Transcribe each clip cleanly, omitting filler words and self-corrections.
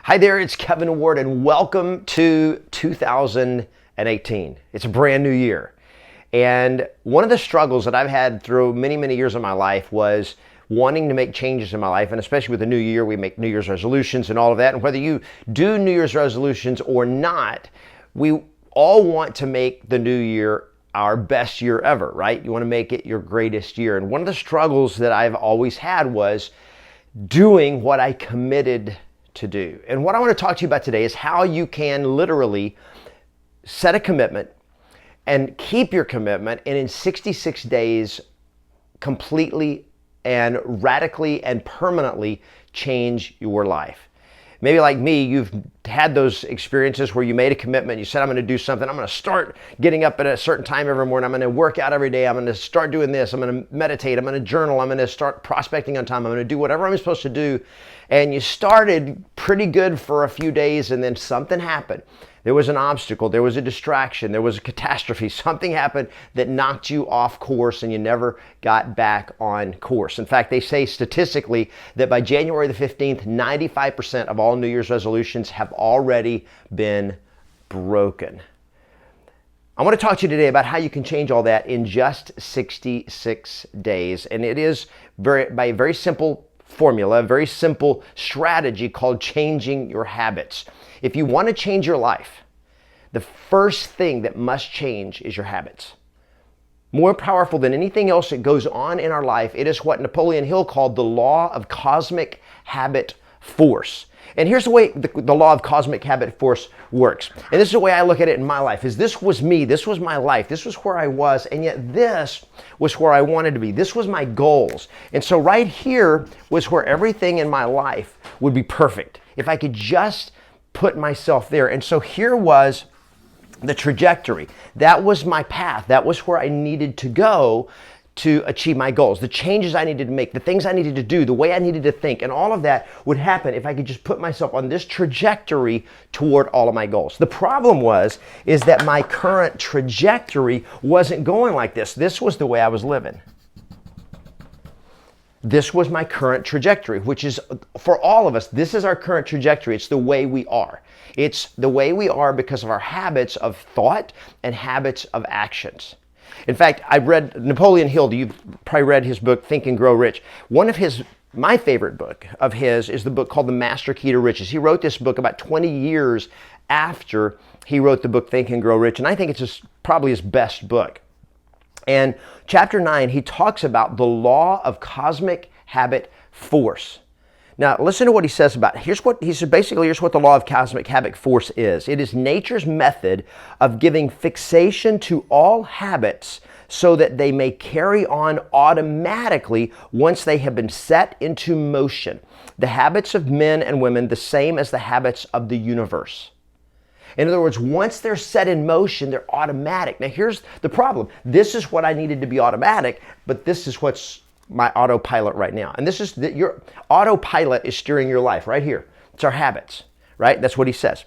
Hi there, it's Kevin Ward, and welcome to 2018. It's a brand new year. And one of the struggles that I've had through many, many years of my life was wanting to make changes in my life. And especially with the new year, we make New Year's resolutions and all of that. And whether you do New Year's resolutions or not, we all want to make the new year our best year ever, right? You want to make it your greatest year. And one of the struggles that I've always had was doing what I committed to do. And what I want to talk to you about today is how you can literally set a commitment and keep your commitment, and in 66 days completely and radically and permanently change your life. Maybe like me, you've had those experiences where you made a commitment, you said, I'm going to do something, I'm going to start getting up at a certain time every morning, I'm going to work out every day, I'm going to start doing this, I'm going to meditate, I'm going to journal, I'm going to start prospecting on time, I'm going to do whatever I'm supposed to do. And you started pretty good for a few days, and then something happened. There was an obstacle, there was a distraction, there was a catastrophe, something happened that knocked you off course and you never got back on course. In fact, they say statistically that by January the 15th, 95% of all New Year's resolutions have already been broken. I want to talk to you today about how you can change all that in just 66 days. And it is by a very simple formula, a very simple strategy called changing your habits. If you want to change your life, the first thing that must change is your habits. More powerful than anything else that goes on in our life, it is what Napoleon Hill called the law of cosmic habit force. And here's the way the law of cosmic habit force works. And this is the way I look at it in my life, is this was me, this was my life, this was where I was, and yet this was where I wanted to be. This was my goals. And so right here was where everything in my life would be perfect if I could just put myself there. And so here was the trajectory. That was my path. That was where I needed to go to achieve my goals, the changes I needed to make, the things I needed to do, the way I needed to think, and all of that would happen if I could just put myself on this trajectory toward all of my goals. The problem is that my current trajectory wasn't going like this. This was the way I was living. This was my current trajectory, which is, for all of us, this is our current trajectory. It's the way we are. It's the way we are because of our habits of thought and habits of actions. In fact, I read Napoleon Hill. You've probably read his book, Think and Grow Rich. My favorite book of his is the book called The Master Key to Riches. He wrote this book about 20 years after he wrote the book, Think and Grow Rich. And I think it's probably his best book. And chapter 9, he talks about the law of cosmic habit force. Now, listen to what he says about it. Here's what the law of cosmic habit force is. It is nature's method of giving fixation to all habits so that they may carry on automatically once they have been set into motion. The habits of men and women, the same as the habits of the universe. In other words, once they're set in motion, they're automatic. Now, here's the problem. This is what I needed to be automatic, but this is what's my autopilot right now. And this is your autopilot is steering your life right here. It's our habits, right? That's what he says.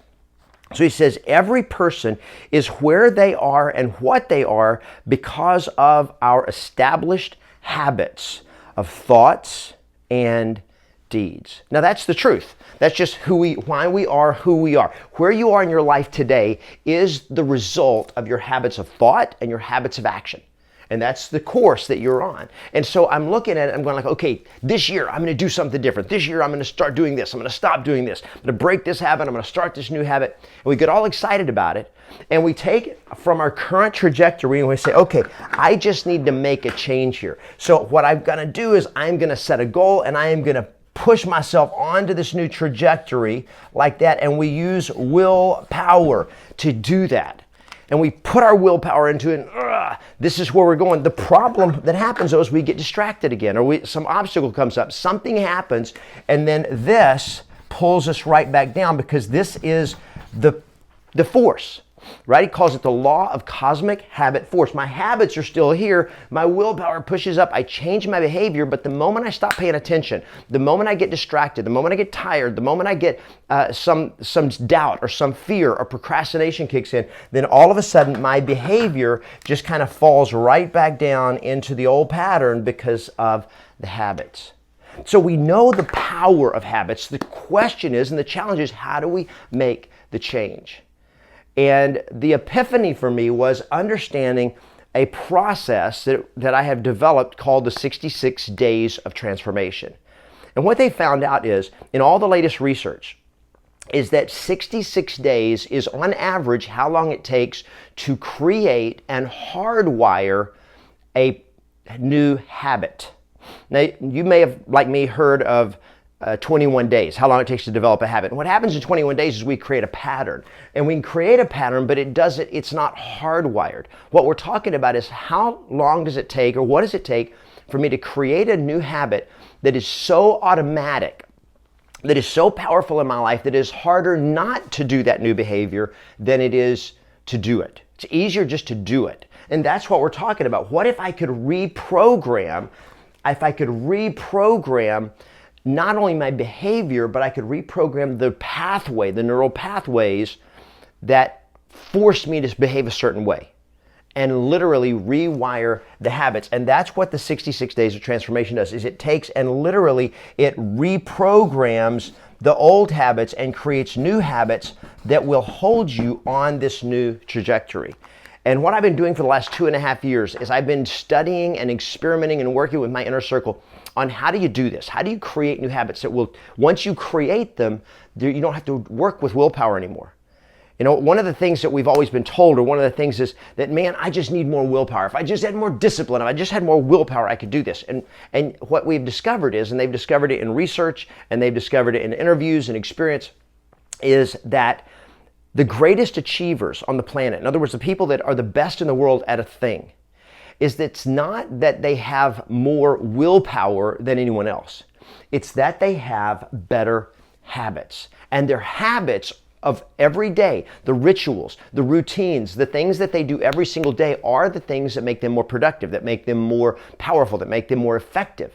So he says every person is where they are and what they are because of our established habits of thoughts and deeds. Now that's the truth. That's just why we are who we are. Where you are in your life today is the result of your habits of thought and your habits of action. And that's the course that you're on. And so I'm looking at it, I'm going like, okay, this year I'm going to do something different. This year I'm going to start doing this. I'm going to stop doing this. I'm going to break this habit. I'm going to start this new habit. And we get all excited about it. And we take it from our current trajectory and we say, okay, I just need to make a change here. So what I'm going to do is I'm going to set a goal and I am going to push myself onto this new trajectory like that. And we use willpower to do that. And we put our willpower into it, and this is where we're going. The problem that happens though is we get distracted again, or some obstacle comes up, something happens, and then this pulls us right back down because this is the force. Right? He calls it the law of cosmic habit force. My habits are still here. My willpower pushes up. I change my behavior, but the moment I stop paying attention, the moment I get distracted, the moment I get tired, the moment I get some doubt or some fear or procrastination kicks in, then all of a sudden my behavior just kind of falls right back down into the old pattern because of the habits. So we know the power of habits. The question is, and the challenge is, how do we make the change? And the epiphany for me was understanding a process that I have developed called the 66 days of transformation. And what they found out is, in all the latest research, is that 66 days is on average how long it takes to create and hardwire a new habit. Now, you may have, like me, heard of 21 days, how long it takes to develop a habit. And what happens in 21 days is we create a pattern. And we can create a pattern, but it's not hardwired. What we're talking about is how long does it take, or what does it take for me to create a new habit that is so automatic, that is so powerful in my life, that it is harder not to do that new behavior than it is to do it. It's easier just to do it. And that's what we're talking about. What if I could reprogram not only my behavior, but I could reprogram the pathway, the neural pathways that force me to behave a certain way, and literally rewire the habits. And that's what the 66 days of transformation does, is it takes and literally it reprograms the old habits and creates new habits that will hold you on this new trajectory. And what I've been doing for the last 2.5 years is I've been studying and experimenting and working with my inner circle on how do you do this? How do you create new habits that will, once you create them, you don't have to work with willpower anymore. You know, one of the things that we've always been told, or one of the things is that, man, I just need more willpower. If I just had more discipline, if I just had more willpower, I could do this. And what we've discovered is, and they've discovered it in research, and they've discovered it in interviews and experience, is that the greatest achievers on the planet, in other words, the people that are the best in the world at a thing, is that it's not that they have more willpower than anyone else. It's that they have better habits. And their habits of every day, the rituals, the routines, the things that they do every single day are the things that make them more productive, that make them more powerful, that make them more effective.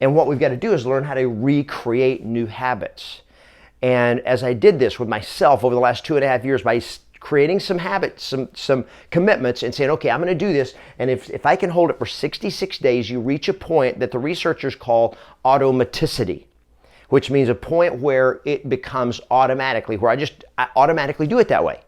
And what we've got to do is learn how to recreate new habits. And as I did this with myself over the last 2.5 years by creating some habits, some commitments, and saying, okay, I'm going to do this. And if I can hold it for 66 days, you reach a point that the researchers call automaticity, which means a point where it becomes automatically, where I automatically do it that way.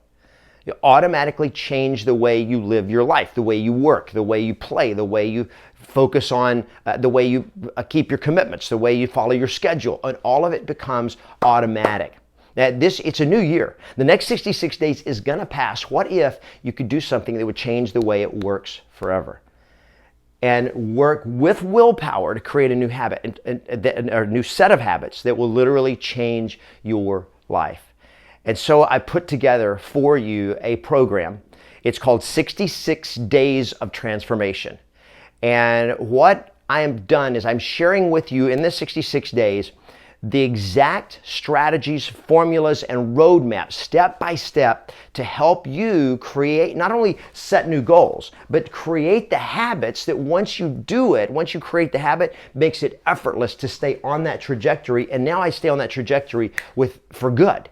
You automatically change the way you live your life, the way you work, the way you play, the way you focus on, the way you keep your commitments, the way you follow your schedule, and all of it becomes automatic. Now it's a new year. The next 66 days is gonna pass. What if you could do something that would change the way it works forever? And work with willpower to create a new habit, or a new set of habits that will literally change your life. And so I put together for you a program. It's called 66 Days of Transformation. And what I have done is I'm sharing with you in this 66 days the exact strategies, formulas, and roadmaps, step by step, to help you create, not only set new goals, but create the habits that once you do it, once you create the habit, makes it effortless to stay on that trajectory. And now I stay on that trajectory for good.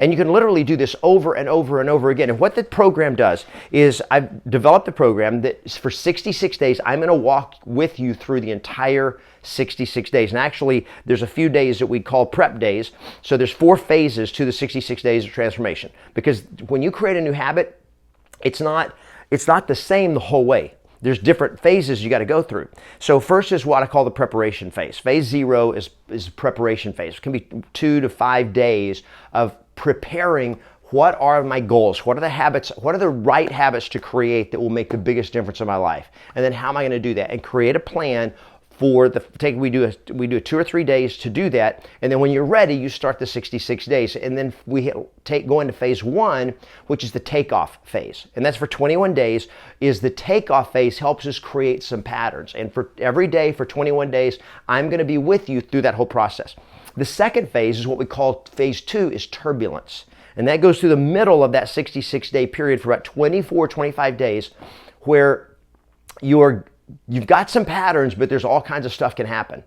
And you can literally do this over and over and over again. And what the program does is I've developed a program that for 66 days, I'm going to walk with you through the entire 66 days. And actually, there's a few days that we call prep days. So there's 4 phases to the 66 days of transformation. Because when you create a new habit, it's not the same the whole way. There's different phases you got to go through. So first is what I call the preparation phase. Phase 0 is preparation phase. It can be 2 to 5 days of preparing. What are my goals? What are the habits? What are the right habits to create that will make the biggest difference in my life? And then how am I going to do that? And create a plan for we do 2 or 3 days to do that. And then when you're ready, you start the 66 days. And then we go into phase 1, which is the takeoff phase. And that's for 21 days. Is the takeoff phase helps us create some patterns. And for every day for 21 days, I'm going to be with you through that whole process. The second phase is what we call phase 2, is turbulence. And that goes through the middle of that 66-day period for about 24, 25 days, where you've got some patterns, but there's all kinds of stuff can happen.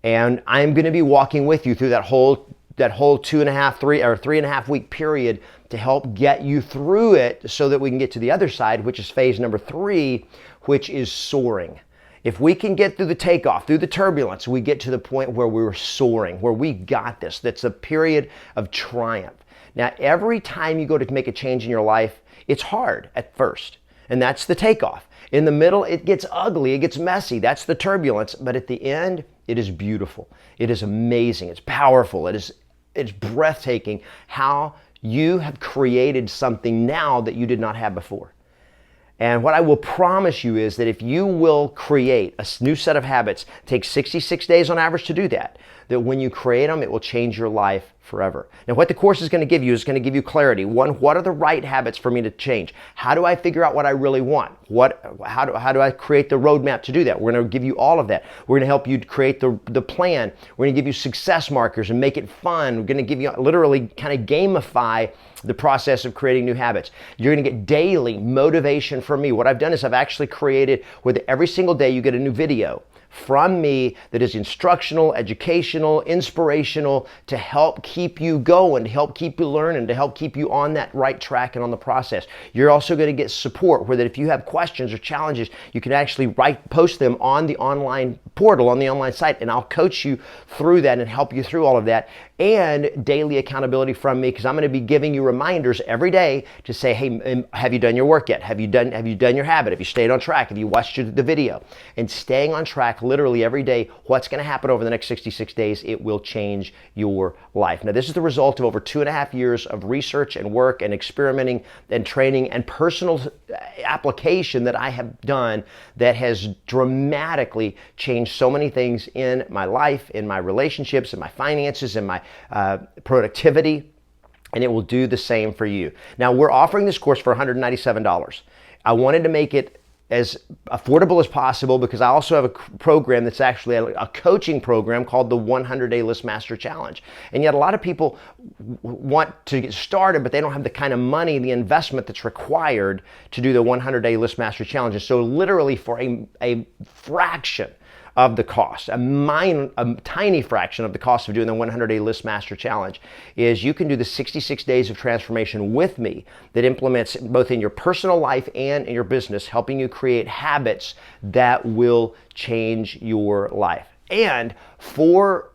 And I'm going to be walking with you through that whole 3.5 week period to help get you through it so that we can get to the other side, which is phase number 3, which is soaring. If we can get through the takeoff, through the turbulence, we get to the point where we're soaring, where we got this. That's a period of triumph. Now, every time you go to make a change in your life, it's hard at first, and that's the takeoff. In the middle, it gets ugly, it gets messy. That's the turbulence, but at the end, it is beautiful. It is amazing. It's powerful. It's breathtaking how you have created something now that you did not have before. And what I will promise you is that if you will create a new set of habits, take 66 days on average to do that, that when you create them, it will change your life forever. Now, what the course is going to give you is going to give you clarity. One, what are the right habits for me to change? How do I figure out what I really want? How do I create the roadmap to do that? We're going to give you all of that. We're going to help you create the plan. We're going to give you success markers and make it fun. We're going to give you literally kind of gamify the process of creating new habits. You're going to get daily motivation from me. What I've done is I've actually created with every single day you get a new video from me that is instructional, educational, inspirational to help keep you going, to help keep you learning, to help keep you on that right track and on the process. You're also going to get support where that if you have questions or challenges, you can actually post them on the online portal, on the online site, and I'll coach you through that and help you through all of that. And daily accountability from me, because I'm going to be giving you reminders every day to say, hey, have you done your work yet? Have you done your habit? Have you stayed on track? Have you watched the video? And staying on track literally every day, what's going to happen over the next 66 days? It will change your life. Now, this is the result of over 2.5 years of research and work and experimenting and training and personal application that I have done that has dramatically changed so many things in my life, in my relationships, in my finances, in my productivity, and it will do the same for you. Now, we're offering this course for $197. I wanted to make it as affordable as possible because I also have a program that's actually a coaching program called the 100-Day List Master Challenge. And yet a lot of people want to get started, but they don't have the kind of money, the investment that's required to do the 100-Day List Master Challenge. And so literally for a fraction of the cost, a tiny fraction of the cost of doing the 100-Day List Master Challenge, is you can do the 66 days of transformation with me that implements both in your personal life and in your business, helping you create habits that will change your life. And for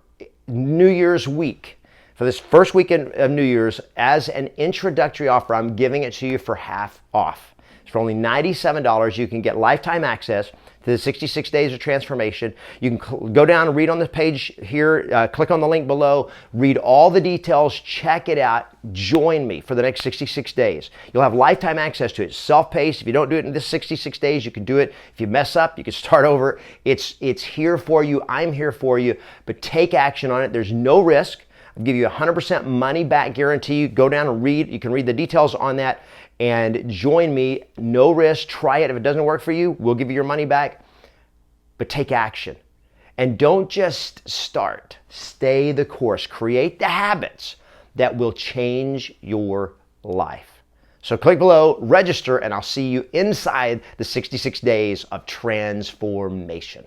New Year's week, for this first weekend of New Year's, as an introductory offer, I'm giving it to you for half off. For only $97, you can get lifetime access to the 66 days of transformation. You can go down and read on the page here, click on the link below, read all the details, check it out, join me for the next 66 days. You'll have lifetime access to it. Self-paced. If you don't do it in this 66 days, you can do it. If you mess up, you can start over. It's here for you. I'm here for you, but take action on it. There's no risk. I'll give you a 100% money back guarantee. Go down and read. You can read the details on that and join me. No risk. Try it. If it doesn't work for you, we'll give you your money back. But take action. And don't just start. Stay the course. Create the habits that will change your life. So click below, register, and I'll see you inside the 66 days of transformation.